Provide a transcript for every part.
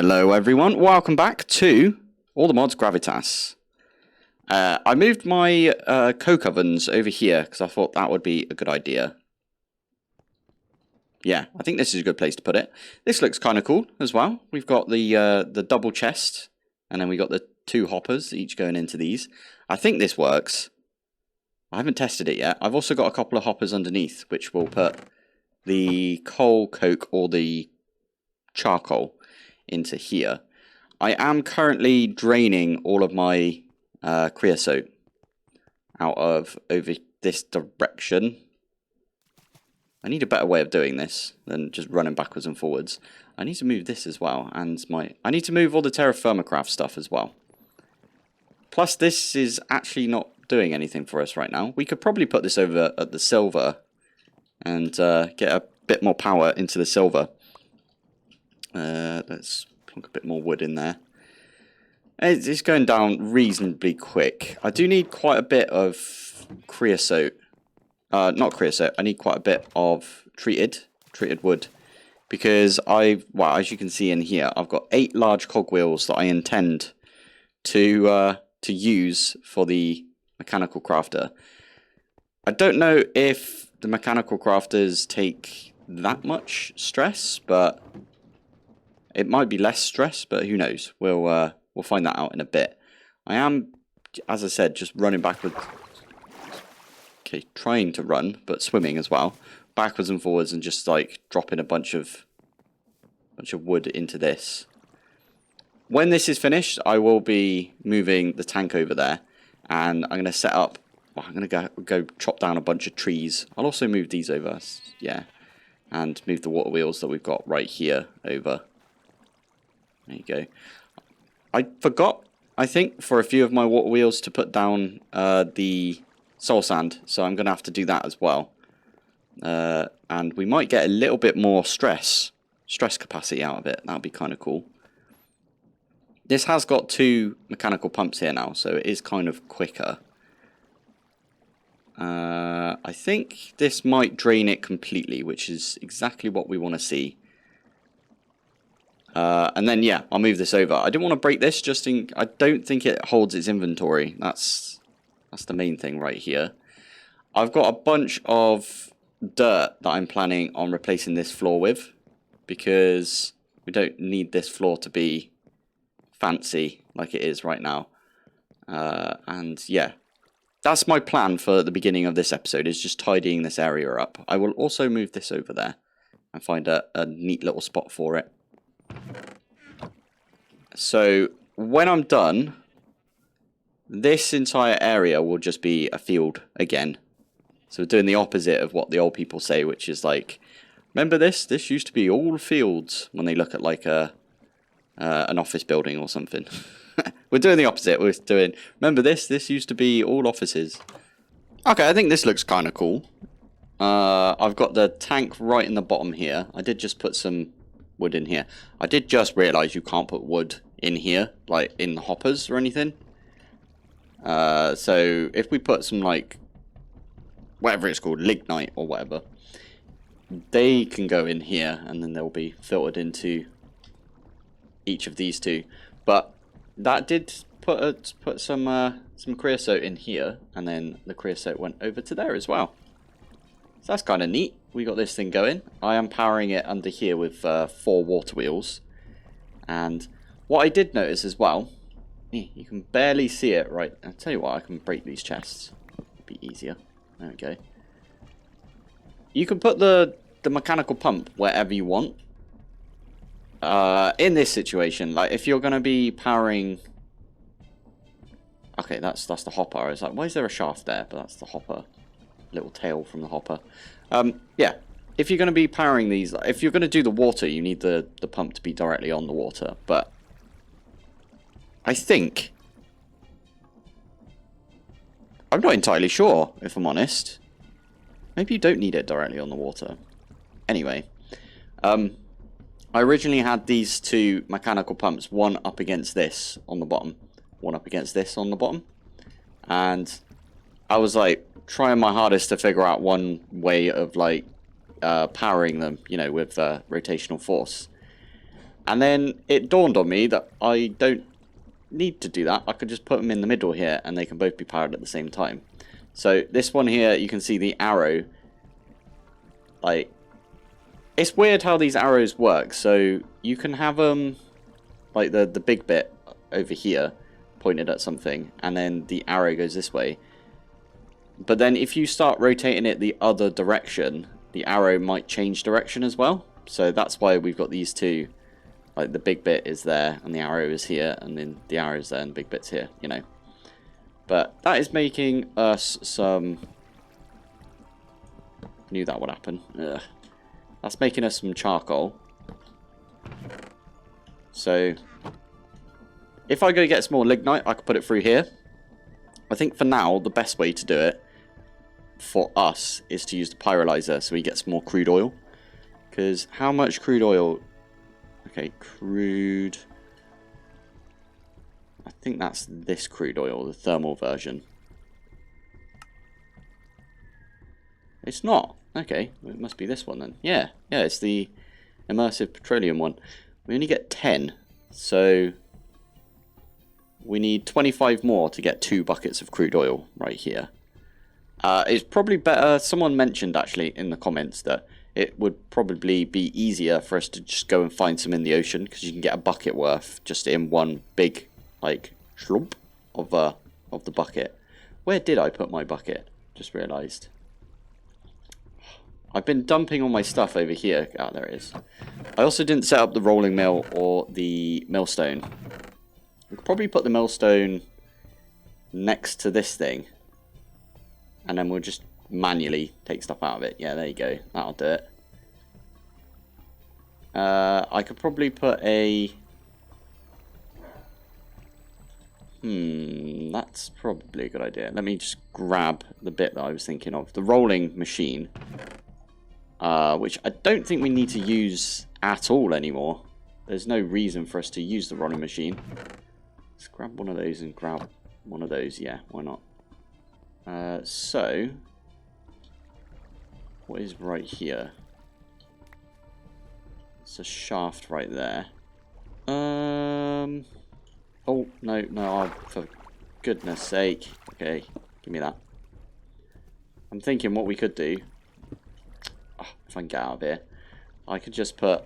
Hello everyone, welcome back to All the Mods Gravitas. I moved my coke ovens over here because I thought that would be a good idea. Yeah, I think this is a good place to put it. This looks kind of cool as well. We've got the double chest, and then we got the two hoppers, each going into these. I think this works. I haven't tested it yet. I've also got a couple of hoppers underneath, which will put the coal, coke, or the charcoal into here. I am currently draining all of my creosote out of over this direction. I need a better way of doing this than just running backwards and forwards. I need to move this as well, and I need to move all the TerraFirmaCraft stuff as well. Plus, this is actually not doing anything for us right now. We could probably put this over at the silver and get a bit more power into the silver. Let's plonk a bit more wood in there. It's going down reasonably quick. I do need quite a bit of creosote. Not creosote. I need quite a bit of treated wood, because well, as you can see in here, I've got 8 large cogwheels that I intend to use for the mechanical crafter. I don't know if the mechanical crafters take that much stress, but it might be less stress, but who knows? We'll find that out in a bit. I am, as I said, just running backwards. Okay, trying to run, but swimming as well, backwards and forwards, and just like dropping a bunch of wood into this. When this is finished, I will be moving the tank over there, and I'm going to set up. Well, I'm going to go chop down a bunch of trees. I'll also move these over, yeah, and move the water wheels that we've got right here over. There you go. I forgot, I think, for a few of my water wheels to put down the soul sand, so I'm going to have to do that as well. And we might get a little bit more stress capacity out of it. That would be kind of cool. This has got 2 mechanical pumps here now, so it is kind of quicker. I think this might drain it completely, which is exactly what we want to see. And then, yeah, I'll move this over. I didn't want to break this, I don't think it holds its inventory. That's the main thing right here. I've got a bunch of dirt that I'm planning on replacing this floor with, because we don't need this floor to be fancy like it is right now. And yeah, that's my plan for the beginning of this episode, is just tidying this area up. I will also move this over there and find a neat little spot for it. So when I'm done, this entire area will just be a field again. So we're doing the opposite of what the old people say, which is like, remember this? This used to be all fields, when they look at like an office building or something. We're doing the opposite. We're doing, remember this? This used to be all offices. Okay, I think this looks kind of cool. I've got the tank right in the bottom here. I did just put some wood in here. I did just realize you can't put wood in here, like in the hoppers or anything. So if we put some, like, whatever it's called, lignite or whatever, they can go in here, and then they'll be filtered into each of these 2. But that did put some creosote in here, and then the creosote went over to there as well. So that's kind of neat. We got this thing going. I am powering it under here with 4 water wheels. And what I did notice as well, you can barely see it, right? I'll tell you what, I can break these chests. It'd be easier. There we go. You can put the mechanical pump wherever you want. In this situation, like if you're going to be powering... Okay, that's the hopper. I was like, why is there a shaft there? But that's the hopper. Little tail from the hopper. Yeah, if you're going to be powering these, if you're going to do the water, you need the pump to be directly on the water. But I think, I'm not entirely sure, if I'm honest. Maybe you don't need it directly on the water. Anyway, I originally had these 2 mechanical pumps, one up against this on the bottom, one up against this on the bottom, and I was like trying my hardest to figure out one way of like powering them, you know, with rotational force. And then it dawned on me that I don't need to do that. I could just put them in the middle here and they can both be powered at the same time. So this one here, you can see the arrow. Like, it's weird how these arrows work. So you can have them, like the big bit over here pointed at something, and then the arrow goes this way. But then if you start rotating it the other direction, the arrow might change direction as well. So that's why we've got these two. Like the big bit is there and the arrow is here, and then the arrow is there and the big bit's here, you know. But that is making us some... Knew that would happen. Ugh. That's making us some charcoal. So if I go get some more lignite, I could put it through here. I think for now, the best way to do it for us is to use the pyrolyzer so we get some more crude oil. Because how much crude oil... Okay, crude... I think that's this crude oil, the thermal version. It's not. Okay, it must be this one then. Yeah, it's the immersive petroleum one. We only get 10, so we need 25 more to get 2 buckets of crude oil right here. It's probably better, someone mentioned actually in the comments that it would probably be easier for us to just go and find some in the ocean, because you can get a bucket worth just in one big, like, slump of the bucket. Where did I put my bucket? Just realised. I've been dumping all my stuff over here. Ah, there it is. I also didn't set up the rolling mill or the millstone. We could probably put the millstone next to this thing, and then we'll just manually take stuff out of it. Yeah, there you go. That'll do it. I could probably put a... that's probably a good idea. Let me just grab the bit that I was thinking of. The rolling machine. Which I don't think we need to use at all anymore. There's no reason for us to use the rolling machine. Let's grab one of those and grab one of those. Yeah, why not? So... what is right here? It's a shaft right there. Oh, no, for goodness sake. Okay, give me that. I'm thinking what we could do. Oh, if I can get out of here. I could just put...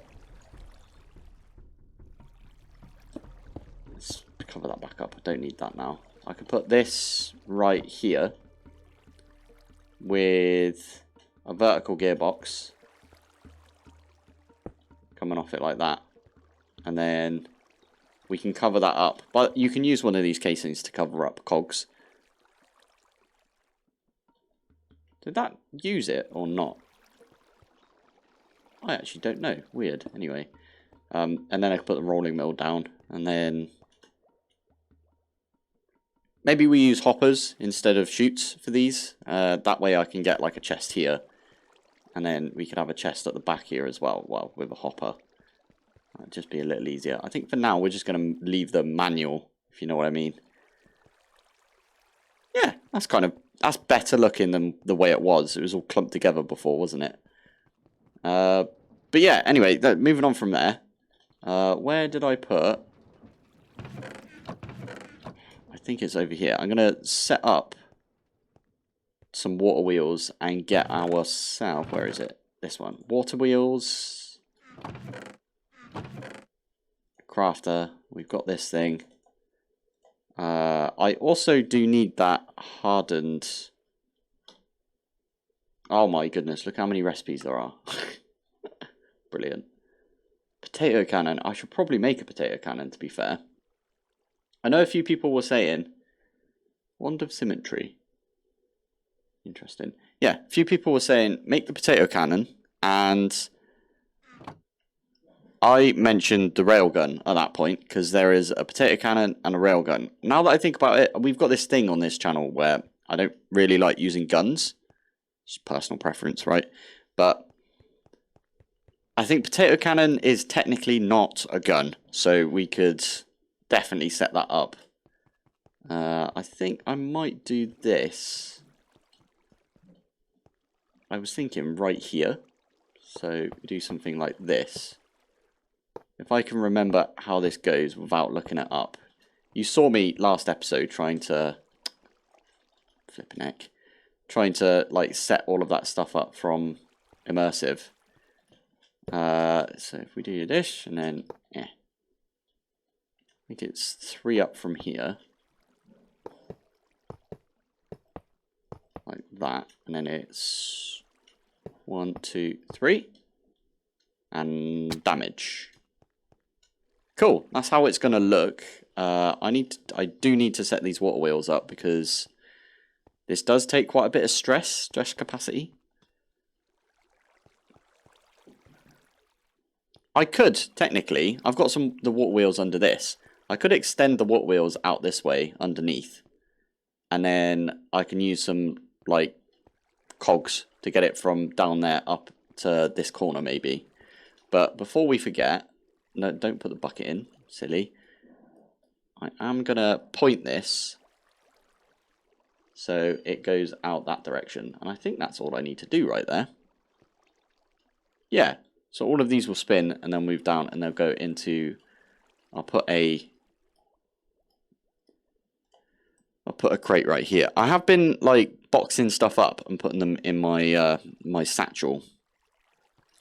let's cover that back up. I don't need that now. I could put this right here with a vertical gearbox coming off it like that, and then we can cover that up. But you can use one of these casings to cover up cogs. Did that use it or not? I actually don't know. Weird. Anyway, and then I could put the rolling mill down, and then maybe we use hoppers instead of chutes for these. That way I can get like a chest here, and then we could have a chest at the back here as well. Well, with a hopper. That'd just be a little easier. I think for now we're just going to leave them manual, if you know what I mean. Yeah, that's better looking than the way it was. It was all clumped together before, wasn't it? But yeah, anyway, moving on from there. Where did I put... I think it's over here. I'm going to set up some water wheels and get ourselves... where is it? This one. Water wheels... crafter, we've got this thing. I also do need that hardened... oh my goodness, look how many recipes there are. Brilliant. Potato cannon. I should probably make a potato cannon, to be fair. I know a few people were saying... wand of symmetry. Interesting. Yeah, a few people were saying, make the potato cannon, and... I mentioned the railgun at that point, because there is a potato cannon and a railgun. Now that I think about it, we've got this thing on this channel where I don't really like using guns. It's personal preference, right? But I think potato cannon is technically not a gun, so we could definitely set that up. I think I might do this. I was thinking right here. So we do something like this. if I can remember how this goes without looking it up. You saw me last episode trying to... Flipping heck. Trying to, like, set all of that stuff up from immersive. So if we do this, and then... I think it's 3 up from here. Like that. And then it's 1, 2, 3. And damage. Cool. That's how it's going to look. I do need to set these water wheels up because this does take quite a bit of stress capacity. I could, technically, I've got the water wheels under this. I could extend the water wheels out this way underneath. And then I can use some, like, cogs to get it from down there up to this corner, maybe. But before we forget, no, don't put the bucket in, silly. I am going to point this so it goes out that direction. And I think that's all I need to do right there. Yeah, so all of these will spin and then move down and they'll go into... I'll put a crate right here. I have been like boxing stuff up and putting them in my my satchel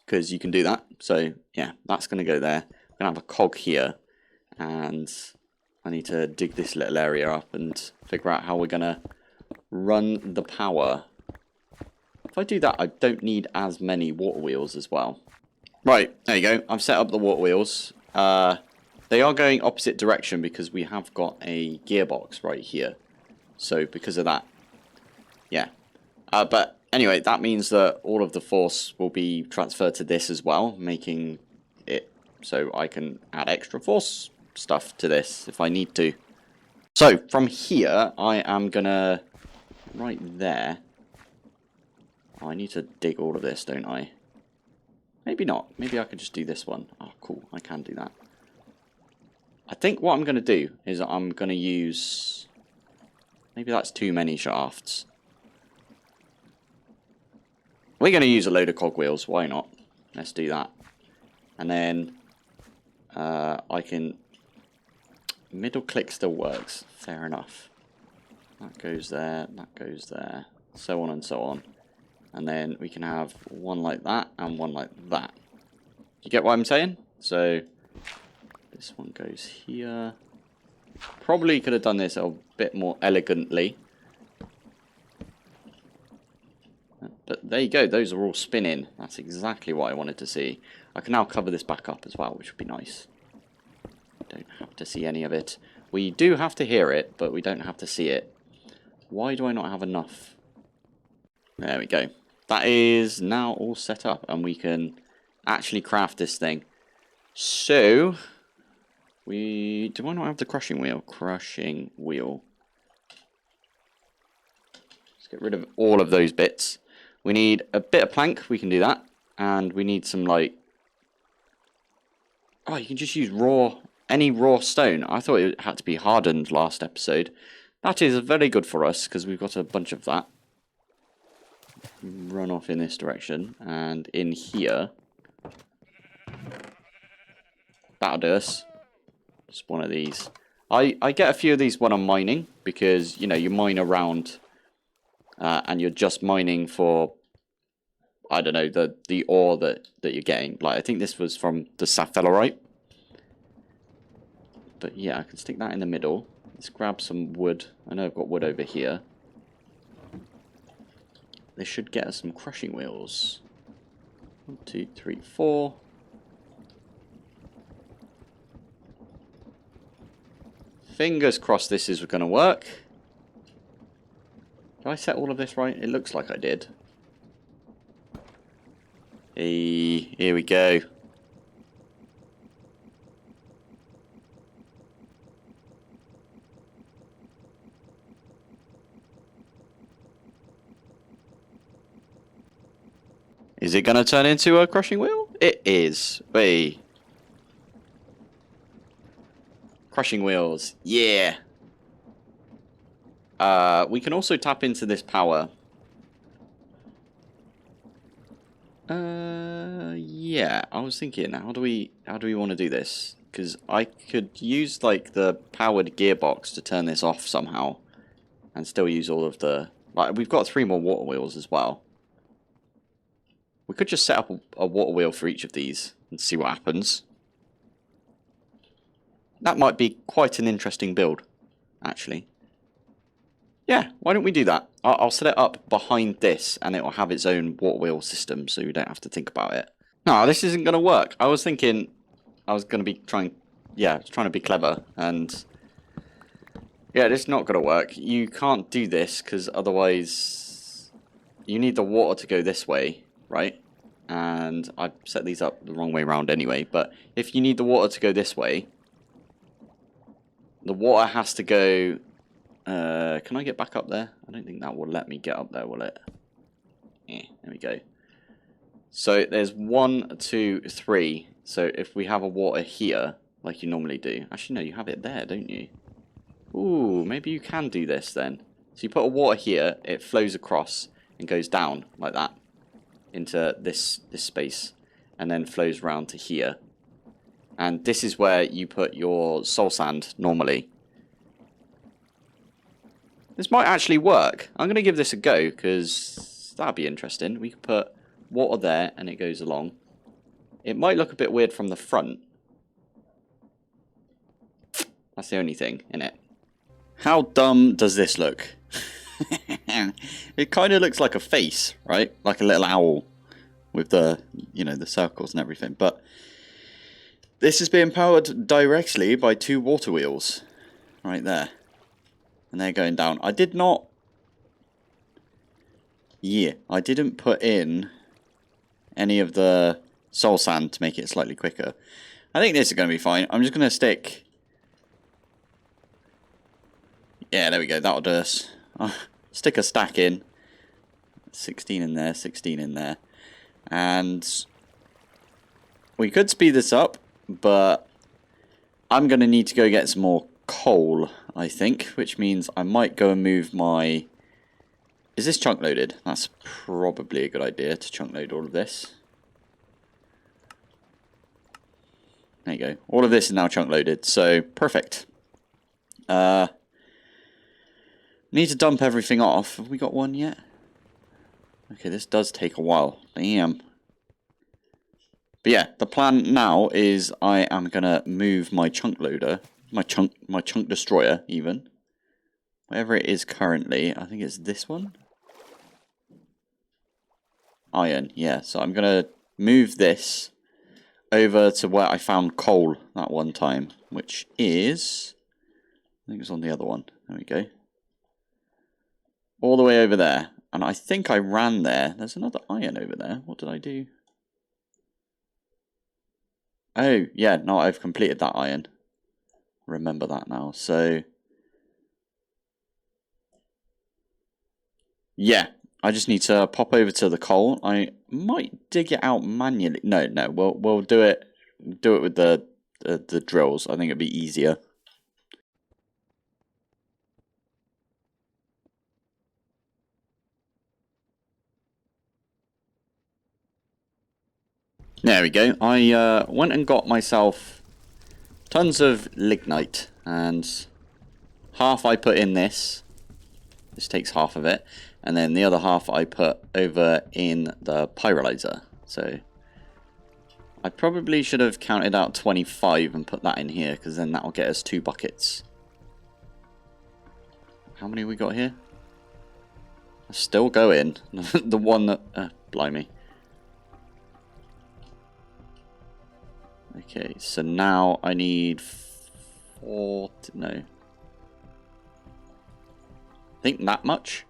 because you can do that. So yeah, that's going to go there. I'm going to have a cog here and I need to dig this little area up and figure out how we're going to run the power. If I do that, I don't need as many water wheels as well. Right, there you go. I've set up the water wheels. They are going opposite direction because we have got a gearbox right here. So because of that, yeah. But anyway, that means that all of the force will be transferred to this as well, making it so I can add extra force stuff to this if I need to. So from here, I am gonna, right there. Oh, I need to dig all of this, don't I? Maybe not. Maybe I could just do this one. Oh, cool. I can do that. I think what I'm going to do is I'm going to use... Maybe that's too many shafts. We're going to use a load of cogwheels. Why not? Let's do that. And then I can... Middle click still works. Fair enough. That goes there. That goes there. So on and so on. And then we can have one like that and one like that. You get what I'm saying? So this one goes here. Probably could have done this a bit more elegantly. But there you go. Those are all spinning. That's exactly what I wanted to see. I can now cover this back up as well, which would be nice. Don't have to see any of it. We do have to hear it, but we don't have to see it. Why do I not have enough? There we go. That is now all set up, and we can actually craft this thing. So, do I not have the crushing wheel? Crushing wheel. Let's get rid of all of those bits. We need a bit of plank, we can do that. And we need some, like... Oh, you can just use any raw stone. I thought it had to be hardened last episode. That is very good for us, because we've got a bunch of that. Run off in this direction, and in here. That'll do us. Just one of these. I get a few of these when I'm mining, because, you know, you mine around, and you're just mining for, I don't know, the ore that you're getting. Like, I think this was from the sapphirite. But yeah, I can stick that in the middle. Let's grab some wood. I know I've got wood over here. This should get us some crushing wheels. 1, 2, 3, 4. Fingers crossed this is going to work. Did I set all of this right? It looks like I did. Hey, here we go. Is it going to turn into a crushing wheel? It is. Hey. Crushing wheels. Yeah. We can also tap into this power. Yeah, I was thinking, how do we want to do this? Because I could use like the powered gearbox to turn this off somehow, and still use all of the. Like, we've got 3 more water wheels as well. We could just set up a water wheel for each of these and see what happens. That might be quite an interesting build, actually. Yeah, why don't we do that? I'll set it up behind this, and it will have its own water wheel system, so you don't have to think about it. No, this isn't going to work. I was thinking I was going to be trying to be clever, and yeah, this is not going to work. You can't do this, because otherwise you need the water to go this way, right? And I set these up the wrong way around anyway, but if you need the water to go this way, the water has to go... can I get back up there? I don't think that will let me get up there, will it? Yeah, there we go. So there's 1, 2, 3. So if we have a water here, like you normally do. Actually, no, you have it there, don't you? Ooh, maybe you can do this then. So you put a water here, it flows across and goes down like that into this space, and then flows around to here. And this is where you put your soul sand normally. This might actually work. I'm going to give this a go, because that'd be interesting. We could put water there, and it goes along. It might look a bit weird from the front. That's the only thing, innit? How dumb does this look? It kind of looks like a face, right? Like a little owl with the, you know, the circles and everything. But this is being powered directly by 2 water wheels right there. And they're going down. I did not... Yeah, I didn't put in any of the soul sand to make it slightly quicker. I think this is going to be fine. I'm just going to stick... Yeah, there we go. That'll do us. Stick a stack in. 16 in there, 16 in there. And we could speed this up, but I'm going to need to go get some more coal, I think, which means I might go and move my... Is this chunk loaded? That's probably a good idea to chunk load all of this. There you go. All of this is now chunk loaded, so perfect. Need to dump everything off. Have we got one yet? Okay, this does take a while. Damn. But yeah, the plan now is I am gonna move my chunk loader, my chunk destroyer even. Wherever it is currently, I think it's this one. Iron, yeah. So I'm gonna move this over to where I found coal that one time, which is, I think it's on the other one. There we go. All the way over there. And I think I ran there. There's another iron over there. What did I do? Oh, yeah. No, I've completed that iron. Remember that now. So, yeah. I just need to pop over to the coal. I might dig it out manually. No. We'll do it. Do it with the drills. I think it'd be easier. There we go. I went and got myself tons of lignite, and half I put in this. This takes half of it, and then the other half I put over in the pyrolyzer. So I probably should have counted out 25 and put that in here, because then that will get us 2 buckets. How many we got here? Still going. The one that... blimey. Okay, so now I need 4... No. I think that much?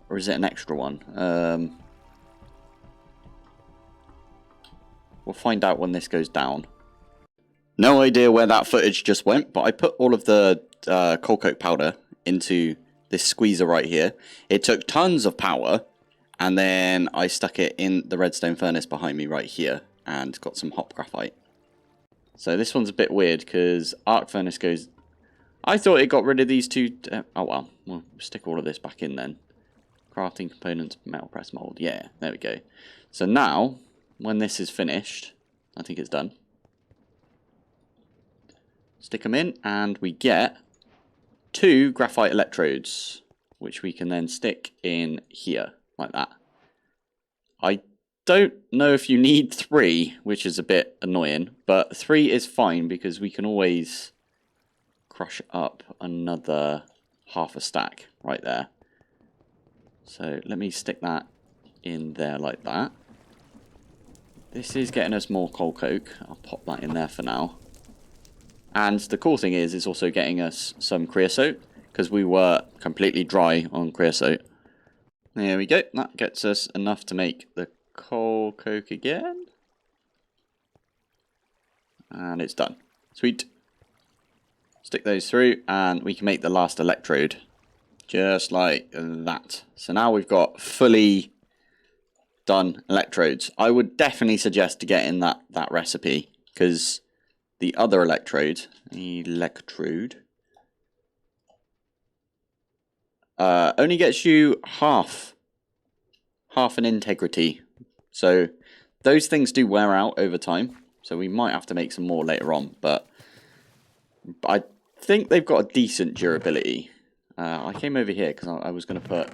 Or is it an extra one? We'll find out when this goes down. No idea where that footage just went, but I put all of the coal coke powder into this squeezer right here. It took tons of power, and then I stuck it in the redstone furnace behind me right here, and got some hot graphite. So this one's a bit weird, because arc furnace goes... I thought it got rid of these 2... oh well, we'll stick all of this back in then. Crafting components, metal press mold. Yeah, there we go. So now, when this is finished, I think it's done. Stick them in, and we get 2 graphite electrodes, which we can then stick in here, like that. I don't know if you need 3, which is a bit annoying, but 3 is fine because we can always crush up another half a stack right there. So let me stick that in there like that. This is getting us more coal coke. I'll pop that in there for now. And the cool thing is it's also getting us some creosote, because we were completely dry on creosote. There we go. That gets us enough to make the coal coke again. And it's done. Sweet. Stick those through and we can make the last electrode. Just like that. So now we've got fully done electrodes. I would definitely suggest getting that recipe, because the other electrode only gets you half an integrity. So those things do wear out over time. So we might have to make some more later on, but I think they've got a decent durability. I came over here because I was going to put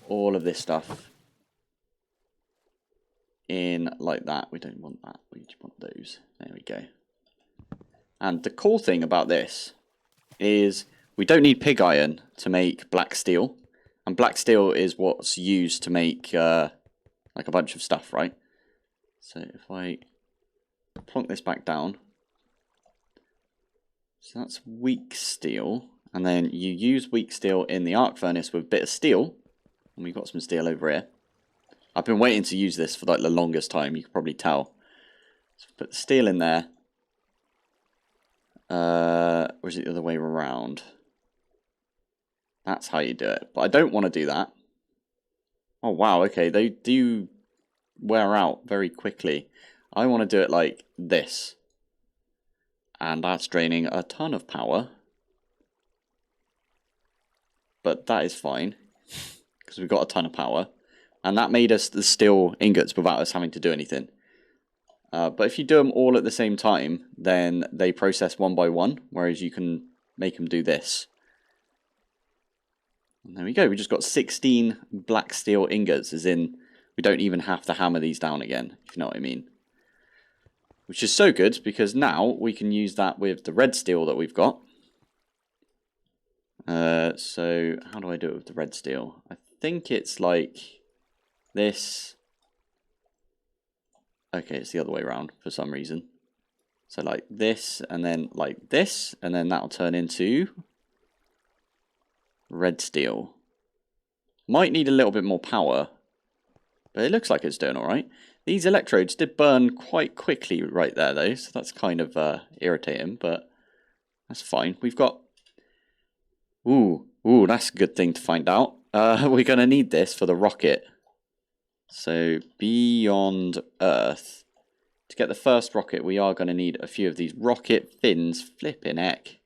all of this stuff in like that. We don't want that. We just want those. There we go. And the cool thing about this is we don't need pig iron to make black steel. And black steel is what's used to make like a bunch of stuff, right? So if I plonk this back down. So that's weak steel. And then you use weak steel in the arc furnace with a bit of steel. And we've got some steel over here. I've been waiting to use this for like the longest time, you can probably tell. So put the steel in there. Or is it the other way around? That's how you do it. But I don't want to do that. Oh wow, okay, they do wear out very quickly. I want to do it like this. And that's draining a ton of power. But that is fine, because we've got a ton of power. And that made us the steel ingots without us having to do anything. But if you do them all at the same time, then they process one by one, whereas you can make them do this. And there we go, we just got 16 black steel ingots, as in we don't even have to hammer these down again, if you know what I mean. Which is so good, because now we can use that with the red steel that we've got. So how do I do it with the red steel? I think it's like this. Okay, it's the other way around for some reason. So like this, and then like this, and then that'll turn into red steel. Might need a little bit more power, but it looks like it's doing alright. These electrodes did burn quite quickly right there though, so that's kind of irritating, but that's fine. We've got... Ooh, that's a good thing to find out. We're going to need this for the rocket. So, beyond Earth. To get the first rocket, we are going to need a few of these rocket fins. Flipping heck.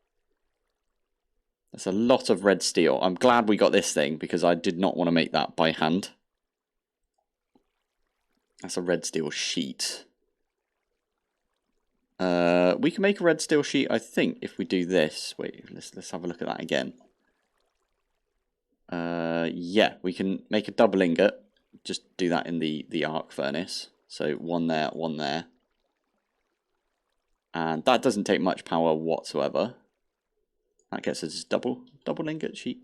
That's a lot of red steel. I'm glad we got this thing, because I did not want to make that by hand. That's a red steel sheet. We can make a red steel sheet, I think, if we do this. Wait, let's have a look at that again. Yeah, we can make a double ingot. Just do that in the arc furnace. So one there, one there. And that doesn't take much power whatsoever. That gets us double ingot sheet.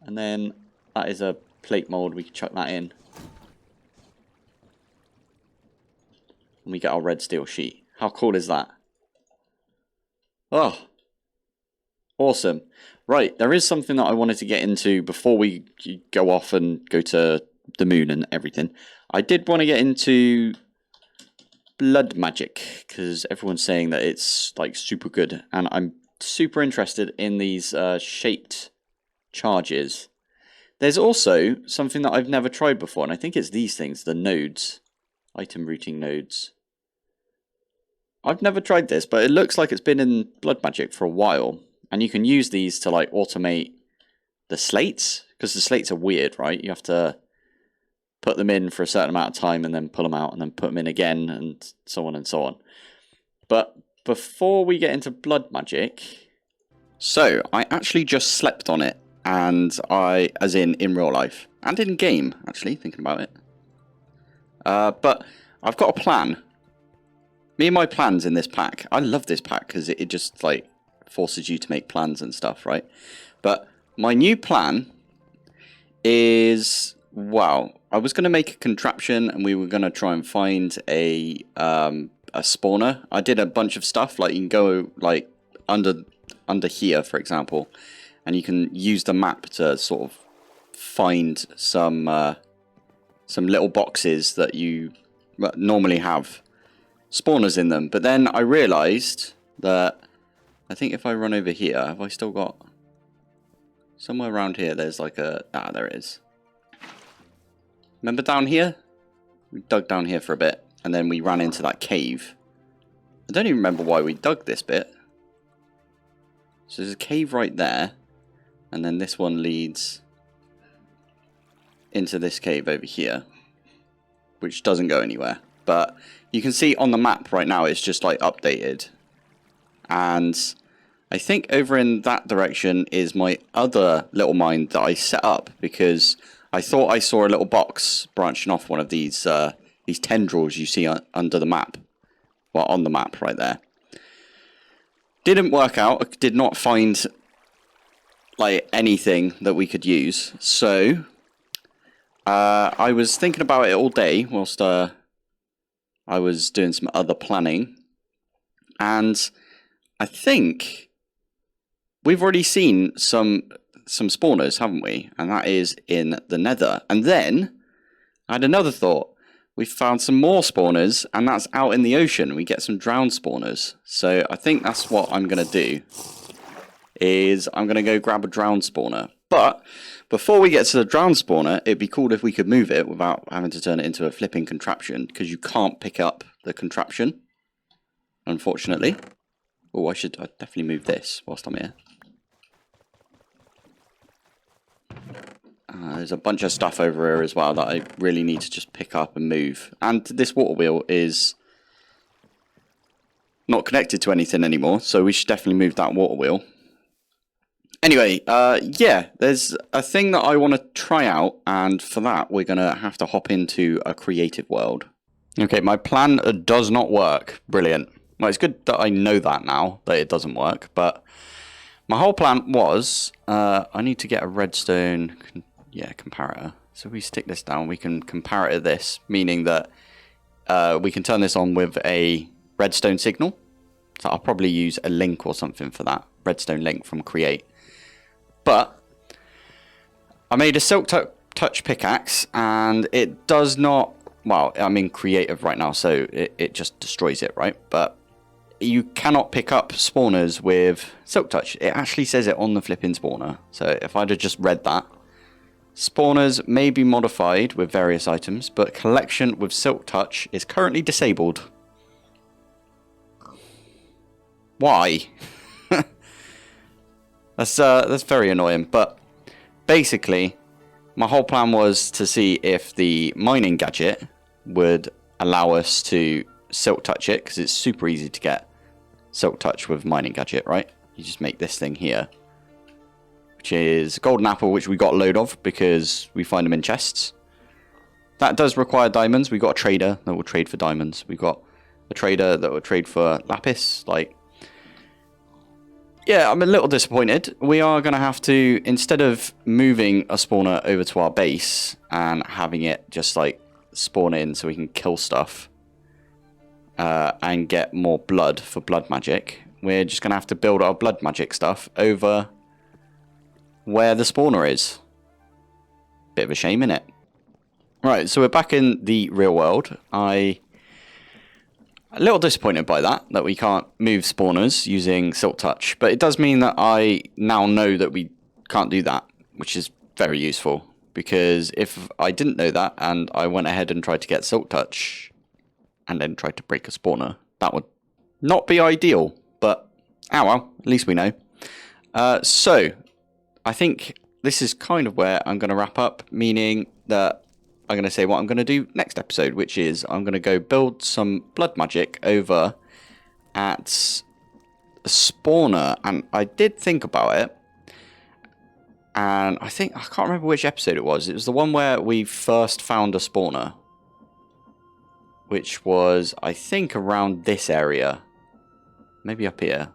And then that is a plate mold. We can chuck that in. And we get our red steel sheet. How cool is that? Oh, awesome. Right, there is something that I wanted to get into before we go off and go to the moon and everything. I did want to get into blood magic, because everyone's saying that it's like super good. And I'm super interested in these shaped charges. There's also something that I've never tried before, and I think it's these things, the nodes. Item routing nodes. I've never tried this, but it looks like it's been in blood magic for a while. And you can use these to like automate the slates, because the slates are weird, right? You have to put them in for a certain amount of time and then pull them out and then put them in again and so on and so on. But before we get into blood magic, so I actually just slept on it, and as in real life and in game, actually thinking about it. But I've got a plan. Me and my plans in this pack. I love this pack because it just like forces you to make plans and stuff, right? But my new plan is, wow, I was going to make a contraption and we were going to try and find a spawner. I did a bunch of stuff, like you can go like under here, for example, and you can use the map to sort of find some little boxes that you normally have spawners in them. But then I realized that I think if I run over here, have I still got somewhere around here? There's like a there it is. Remember down here? We dug down here for a bit and then we ran into that cave. I don't even remember why we dug this bit. So there's a cave right there, and then this one leads into this cave over here, which doesn't go anywhere. But you can see on the map right now it's just like updated. And I think over in that direction is my other little mine that I set up, because I thought I saw a little box branching off one of these tendrils you see under the map. Well, on the map right there. Didn't work out. I did not find like anything that we could use. So I was thinking about it all day whilst I was doing some other planning, and I think we've already seen some spawners, haven't we? And that is in the Nether. And then I had another thought. We found some more spawners, and that's out in the ocean. We get some drowned spawners. So I think that's what I'm going to do, is I'm going to go grab a drowned spawner. But before we get to the drowned spawner, it'd be cool if we could move it without having to turn it into a flipping contraption, because you can't pick up the contraption, unfortunately. Oh, I'd definitely move this whilst I'm here. There's a bunch of stuff over here as well that I really need to just pick up and move. And this water wheel is not connected to anything anymore, so we should definitely move that water wheel. Anyway, yeah, there's a thing that I want to try out, and for that we're going to have to hop into a creative world. Okay, my plan does not work. Brilliant. Well, it's good that I know that now, that it doesn't work, but my whole plan was, I need to get a redstone comparator. So if we stick this down, we can comparator this, meaning that we can turn this on with a redstone signal. So I'll probably use a link or something for that, redstone link from Create. But I made a silk touch pickaxe, and it does not, well, I'm in creative right now, so it just destroys it, right? But you cannot pick up spawners with silk touch. It actually says it on the flipping spawner. So if I'd have just read that, spawners may be modified with various items, but collection with silk touch is currently disabled. Why? That's very annoying. But basically, my whole plan was to see if the mining gadget would allow us to silk touch it, because it's super easy to get silk touch with mining gadget, right? You just make this thing here, which is golden apple, which we got a load of because we find them in chests. That does require diamonds. We got a trader that will trade for diamonds. We got a trader that will trade for lapis. Like, yeah, I'm a little disappointed. We are going to have to, instead of moving a spawner over to our base and having it just like spawn in so we can kill stuff and get more blood for blood magic, we're just going to have to build our blood magic stuff over where the spawner is. Bit of a shame, innit? Right, so we're back in the real world. A little disappointed by that we can't move spawners using silk touch, but it does mean that I now know that we can't do that, which is very useful, because if I didn't know that and I went ahead and tried to get silk touch and then tried to break a spawner, that would not be ideal, but oh well, at least we know. So I think this is kind of where I'm going to wrap up, meaning that I'm going to say what I'm going to do next episode, which is I'm going to go build some blood magic over at a spawner. And I did think about it. And I can't remember which episode it was. It was the one where we first found a spawner. Which was, I think, around this area. Maybe up here.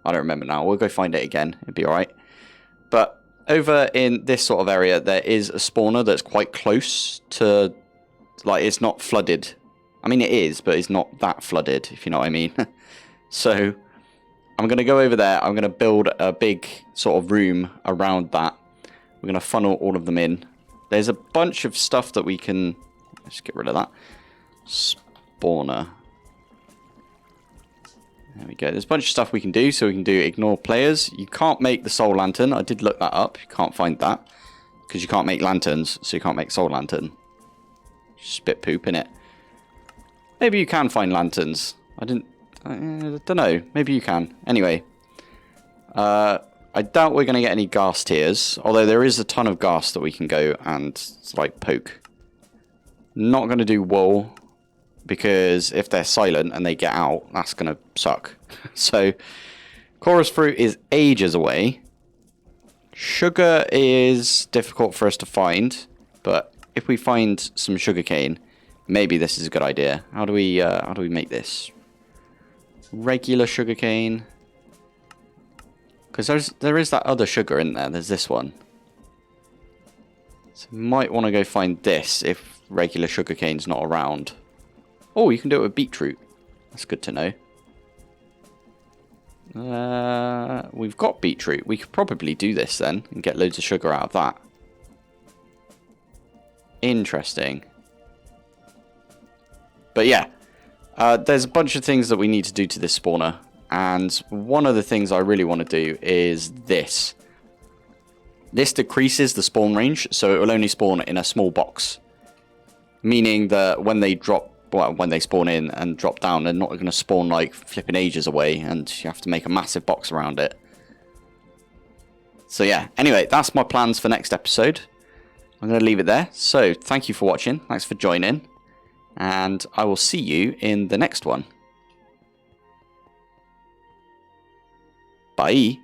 I don't remember now. We'll go find it again. It'll be alright. But over in this sort of area, there is a spawner that's quite close to... Like, it's not flooded. I mean, it is, but it's not that flooded, if you know what I mean. So, I'm going to go over there. I'm going to build a big sort of room around that. We're going to funnel all of them in. There's a bunch of stuff that we can... Let's get rid of that. Spawner. There we go. There's a bunch of stuff we can do. So we can do ignore players. You can't make the soul lantern. I did look that up. You can't find that. Because you can't make lanterns. So you can't make soul lantern. Spit poop in it. Maybe you can find lanterns. I don't know. Maybe you can. Anyway. I doubt we're going to get any ghast tears. Although there is a ton of ghast that we can go and like poke. Not going to do wool. Because if they're silent and they get out, that's going to suck. So, chorus fruit is ages away. Sugar is difficult for us to find. But if we find some sugarcane, maybe this is a good idea. How do we make this? Regular sugarcane. Because there is that other sugar in there. There's this one. So might want to go find this if regular sugarcane's not around. Oh, you can do it with beetroot. That's good to know. We've got beetroot. We could probably do this then and get loads of sugar out of that. Interesting. But yeah, there's a bunch of things that we need to do to this spawner. And one of the things I really want to do is this. This decreases the spawn range, so it will only spawn in a small box. Meaning that when they drop... Well, when they spawn in and drop down, they're not going to spawn like flipping ages away, and you have to make a massive box around it. So yeah, anyway, that's my plans for next episode. I'm going to leave it there. So thank you for watching. Thanks for joining. And I will see you in the next one. Bye.